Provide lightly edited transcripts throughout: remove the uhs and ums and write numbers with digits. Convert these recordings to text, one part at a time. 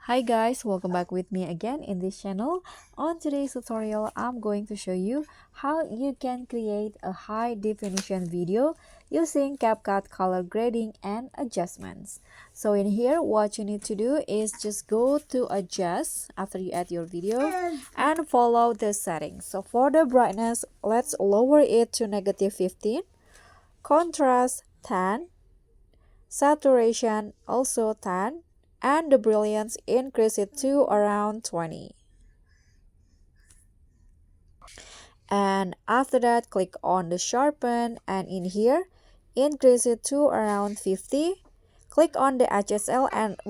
Hi guys, welcome back with me again in this channel. On today's tutorial, I'm going to show you how you can create a high definition video using CapCut color grading and adjustments. So in here, what you need to do is just go to adjust after you add your video and follow the settings. So for the brightness, let's lower it to -15, contrast 10, saturation also 10, and the brilliance increase it to around 20. And after that, click on the sharpen, and in here increase it to around 50. Click on the HSL, and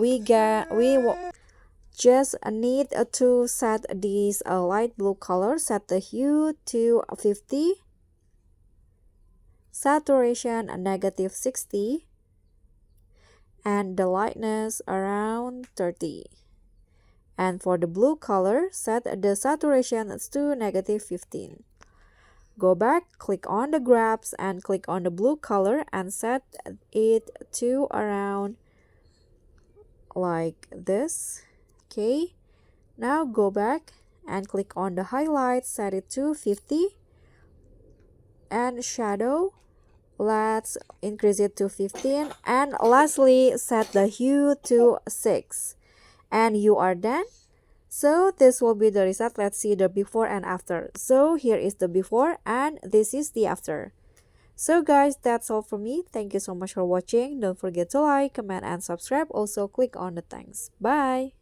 just need to set this light blue color. Set the hue to 50, saturation -60, and the lightness around 30. And for the blue color, set the saturation to -15. Go back, click on the grabs and click on the blue color and set it to around like this. Okay, now go back and click on the highlight, set it to 50. And shadow, let's increase it to 15. And lastly, set the hue to 6. And you are done. So this will be the result. Let's see the before and after. So here is the before and this is the after. So guys, that's all from me. Thank you so much for watching. Don't forget to like, comment, and subscribe. Also click on the thanks. Bye.